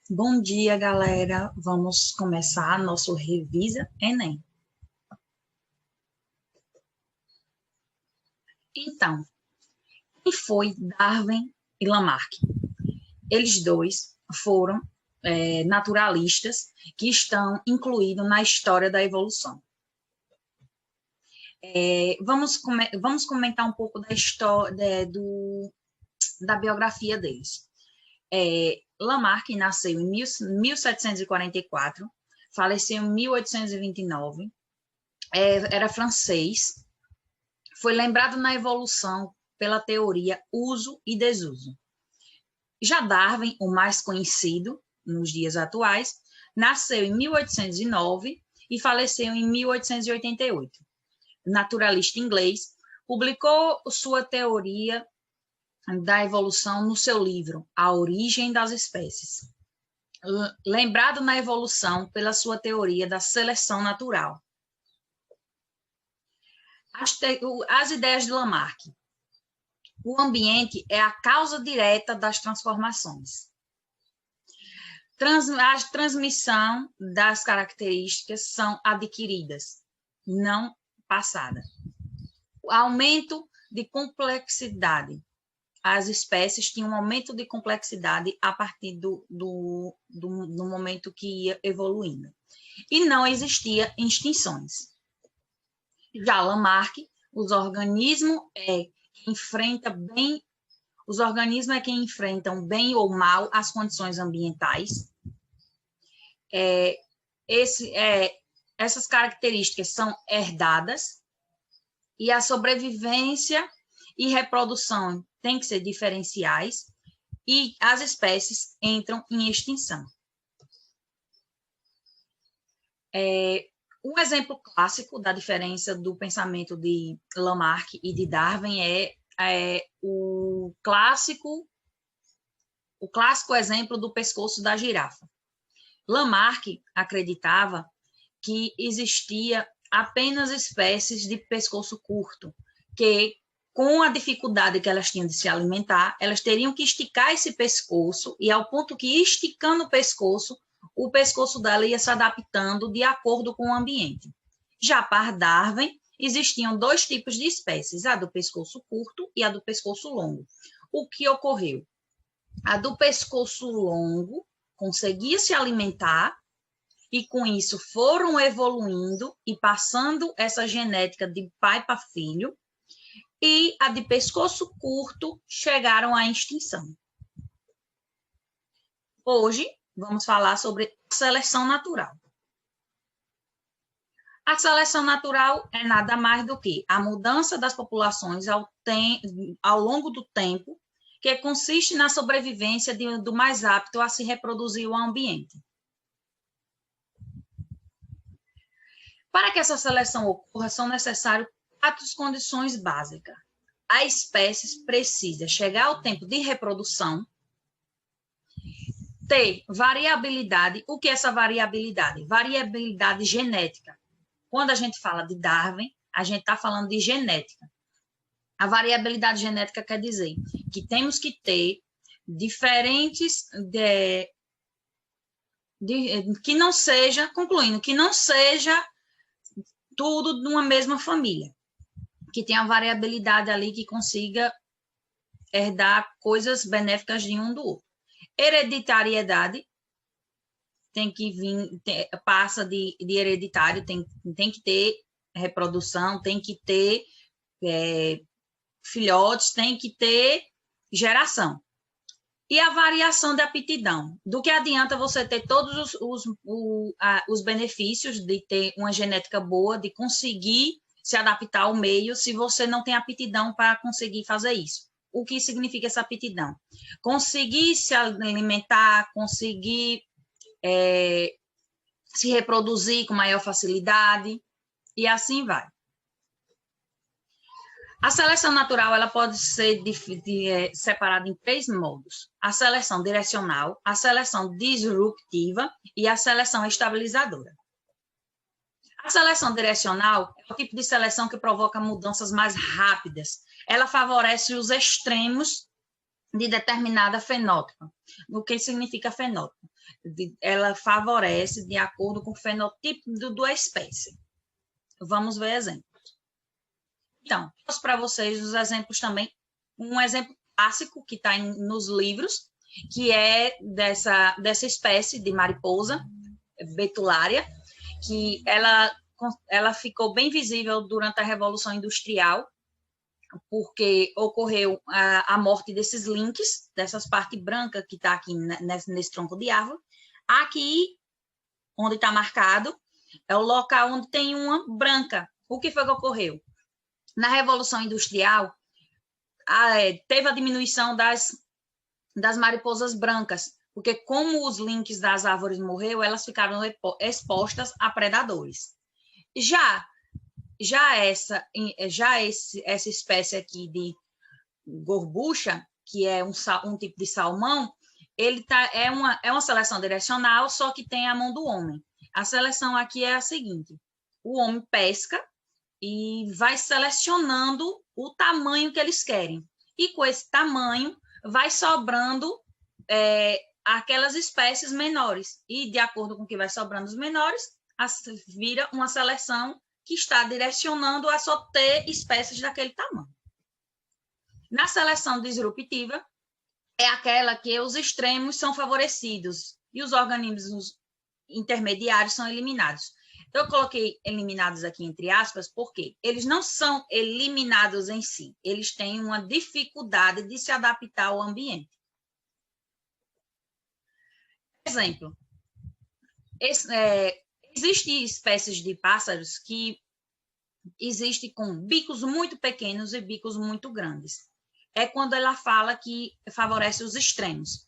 Bom dia, galera. Vamos começar nosso Revisa Enem. Então, quem foi Darwin e Lamarck? Eles dois foram naturalistas que estão incluídos na história da evolução. Vamos comentar um pouco da história, da biografia deles. Lamarck nasceu em 1744, faleceu em 1829, era francês, foi lembrado na evolução pela teoria uso e desuso. Já Darwin, o mais conhecido nos dias atuais, nasceu em 1809 e faleceu em 1888. Naturalista inglês, publicou sua teoria da evolução no seu livro A Origem das Espécies. Lembrado na evolução pela sua teoria da seleção natural. As ideias de Lamarck. O ambiente é a causa direta das transformações. A transmissão das características são adquiridas, não passadas. O aumento de complexidade. As espécies tinham um aumento de complexidade a partir do momento que ia evoluindo. E não existia extinções. Já Lamarck, os organismos é quem enfrentam bem ou mal as condições ambientais. Essas características são herdadas e a sobrevivência e reprodução têm que ser diferenciais e as espécies entram em extinção. Um exemplo clássico da diferença do pensamento de Lamarck e de Darwin é o clássico exemplo do pescoço da girafa. Lamarck acreditava que existia apenas espécies de pescoço curto, que com a dificuldade que elas tinham de se alimentar, elas teriam que esticar esse pescoço, e ao ponto que, esticando o pescoço dela ia se adaptando de acordo com o ambiente. Já para Darwin, existiam dois tipos de espécies, a do pescoço curto e a do pescoço longo. O que ocorreu? A do pescoço longo conseguia se alimentar, e com isso foram evoluindo e passando essa genética de pai para filho, e a de pescoço curto chegaram à extinção. Hoje, vamos falar sobre seleção natural. A seleção natural é nada mais do que a mudança das populações ao longo do tempo, que consiste na sobrevivência do mais apto a se reproduzir o ambiente. Para que essa seleção ocorra, são necessárias 4 condições básicas. A espécie precisa chegar ao tempo de reprodução, ter variabilidade. O que é essa variabilidade? Variabilidade genética. Quando a gente fala de Darwin, a gente está falando de genética. A variabilidade genética quer dizer que temos que ter diferentes que não seja tudo de uma mesma família, que tenha variabilidade ali que consiga herdar coisas benéficas de um do outro. Hereditariedade tem que vir, passa de hereditário, tem que ter reprodução, tem que ter filhotes, tem que ter geração. E a variação de aptidão. Do que adianta você ter todos os benefícios de ter uma genética boa, de conseguir se adaptar ao meio, se você não tem aptidão para conseguir fazer isso? O que significa essa aptidão? Conseguir se alimentar, conseguir se reproduzir com maior facilidade, e assim vai. A seleção natural ela pode ser separada em 3 modos: a seleção direcional, a seleção disruptiva e a seleção estabilizadora. A seleção direcional é o tipo de seleção que provoca mudanças mais rápidas. Ela favorece os extremos de determinada fenótipo. O que significa fenótipo? Ela favorece de acordo com o fenotipo da espécie. Vamos ver exemplos. Então, trouxe para vocês os exemplos também. Um exemplo clássico que está nos livros, que é dessa espécie de mariposa betulária, que ela ficou bem visível durante a Revolução Industrial, porque ocorreu a morte desses links, dessas partes brancas que está aqui nesse tronco de árvore. Aqui, onde está marcado, é o local onde tem uma branca. O que foi que ocorreu? Na Revolução Industrial, teve a diminuição das mariposas brancas, porque como os links das árvores morreram, elas ficaram expostas a predadores. Já essa espécie aqui de gorbucha, que é um tipo de salmão, é uma seleção direcional, só que tem a mão do homem. A seleção aqui é a seguinte: o homem pesca e vai selecionando o tamanho que eles querem. E com esse tamanho, vai sobrando aquelas espécies menores. E de acordo com o que vai sobrando os menores, vira uma seleção que está direcionando a só ter espécies daquele tamanho. Na seleção disruptiva, é aquela que os extremos são favorecidos e os organismos intermediários são eliminados. Eu coloquei eliminados aqui entre aspas, porque eles não são eliminados em si, eles têm uma dificuldade de se adaptar ao ambiente. Exemplo, existem espécies de pássaros que existem com bicos muito pequenos e bicos muito grandes. É quando ela fala que favorece os extremos.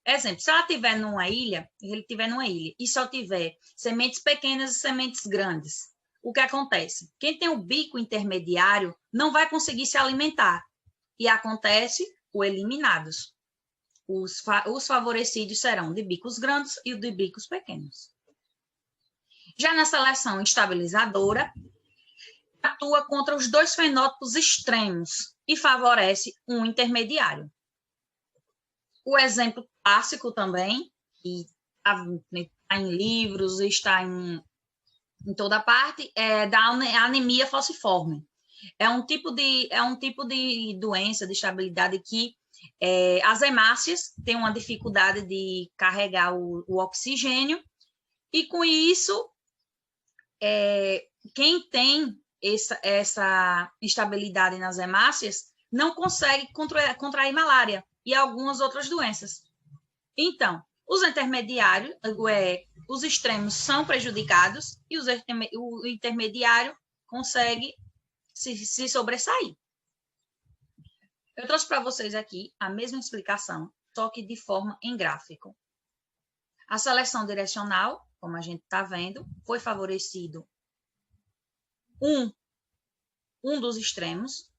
Exemplo, se ela estiver numa ilha, e só tiver sementes pequenas e sementes grandes, o que acontece? Quem tem o bico intermediário não vai conseguir se alimentar. E acontece o eliminados. Os favorecidos serão de bicos grandes e de bicos pequenos. Já na seleção estabilizadora, atua contra os dois fenótipos extremos e favorece um intermediário. O exemplo clássico também, que está em livros, está em toda parte, é da anemia falciforme. É um tipo de doença, de estabilidade que as hemácias têm uma dificuldade de carregar o oxigênio, e com isso, quem tem essa instabilidade nas hemácias não consegue contrair malária e algumas outras doenças. Então, os intermediários, os extremos são prejudicados e o intermediário consegue se sobressair. Eu trouxe para vocês aqui a mesma explicação, só que de forma em gráfico. A seleção direcional, como a gente está vendo, foi favorecido um dos extremos.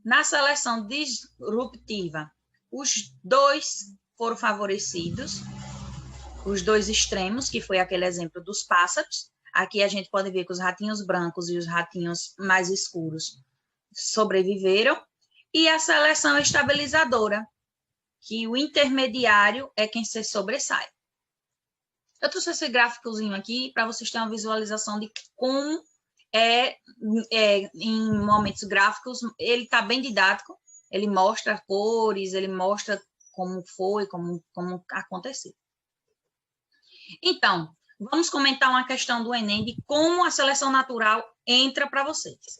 Na seleção disruptiva, os dois foram favorecidos, os dois extremos, que foi aquele exemplo dos pássaros. Aqui a gente pode ver que os ratinhos brancos e os ratinhos mais escuros sobreviveram. E a seleção estabilizadora, que o intermediário é quem se sobressai. Eu trouxe esse gráficozinho aqui para vocês terem uma visualização de como em momentos gráficos, ele está bem didático, ele mostra cores, ele mostra como foi, como aconteceu. Então, vamos comentar uma questão do Enem de como a seleção natural entra para vocês.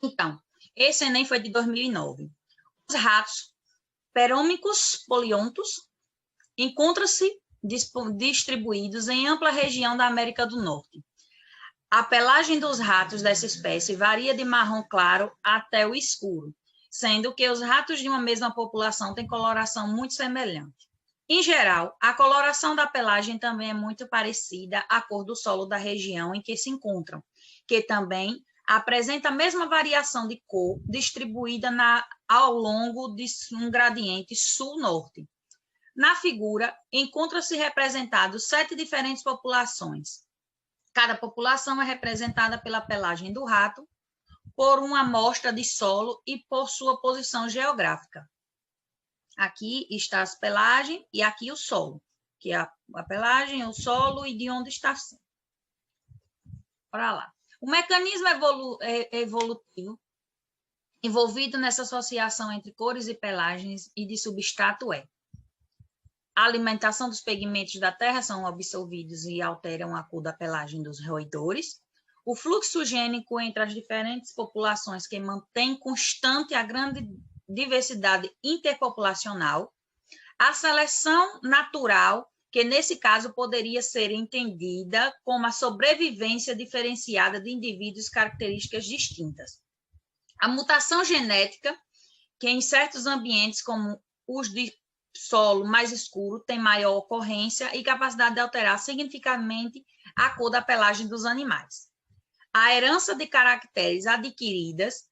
Então, esse Enem foi de 2009. Os ratos perômicos poliontos encontram-se distribuídos em ampla região da América do Norte. A pelagem dos ratos dessa espécie varia de marrom claro até o escuro, sendo que os ratos de uma mesma população têm coloração muito semelhante. Em geral, a coloração da pelagem também é muito parecida à cor do solo da região em que se encontram, que também apresenta a mesma variação de cor distribuída ao longo de um gradiente sul-norte. Na figura, encontram-se representados 7 diferentes populações. Cada população é representada pela pelagem do rato, por uma amostra de solo e por sua posição geográfica. Aqui está as pelagens e aqui o solo, que é a pelagem, o solo e de onde está sendo. Bora lá. O mecanismo evolutivo envolvido nessa associação entre cores e pelagens e de substrato é: a alimentação dos pigmentos da terra são absorvidos e alteram a cor da pelagem dos roedores. O fluxo gênico entre as diferentes populações que mantém constante a grande diversidade interpopulacional. A seleção natural, que nesse caso poderia ser entendida como a sobrevivência diferenciada de indivíduos com características distintas. A mutação genética, que em certos ambientes, como os de solo mais escuro, tem maior ocorrência e capacidade de alterar significativamente a cor da pelagem dos animais. A herança de caracteres adquiridas,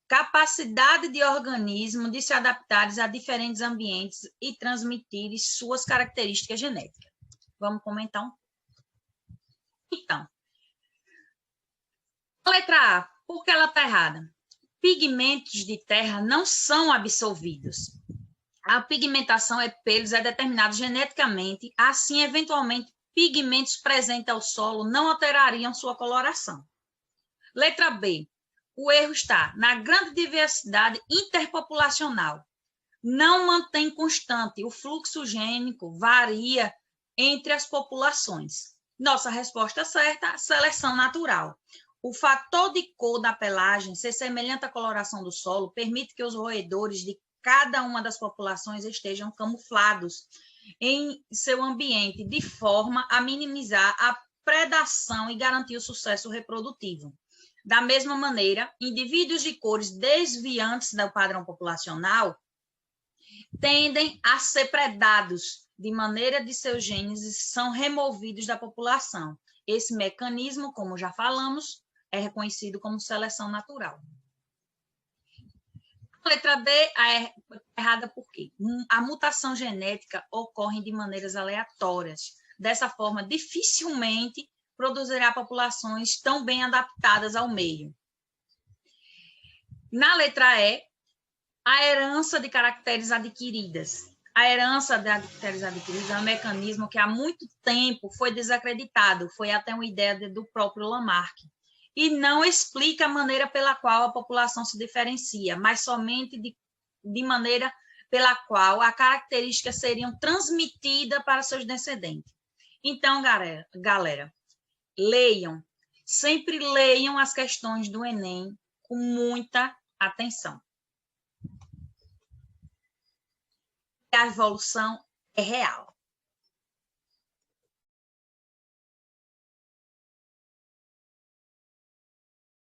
capacidade de organismo de se adaptarem a diferentes ambientes e transmitirem suas características genéticas. Vamos comentar um pouco. Então, a letra A, por que ela está errada? Pigmentos de terra não são absorvidos. A pigmentação é pelos é determinada geneticamente, assim, eventualmente, pigmentos presentes ao solo não alterariam sua coloração. Letra B. O erro está na grande diversidade interpopulacional. Não mantém constante, o fluxo gênico varia entre as populações. Nossa resposta certa, seleção natural. O fator de cor da pelagem ser semelhante à coloração do solo permite que os roedores de cada uma das populações estejam camuflados em seu ambiente, de forma a minimizar a predação e garantir o sucesso reprodutivo. Da mesma maneira, indivíduos de cores desviantes do padrão populacional tendem a ser predados, de maneira de seus genes são removidos da população. Esse mecanismo, como já falamos, é reconhecido como seleção natural. A letra D é errada por quê? A mutação genética ocorre de maneiras aleatórias. Dessa forma, dificilmente produzirá populações tão bem adaptadas ao meio. Na letra E, a herança de caracteres adquiridas. A herança de caracteres adquiridos é um mecanismo que há muito tempo foi desacreditado, foi até uma ideia do próprio Lamarck, e não explica a maneira pela qual a população se diferencia, mas somente de maneira pela qual a característica seriam transmitida para seus descendentes. Então, galera, leiam, sempre leiam as questões do Enem com muita atenção. A evolução é real.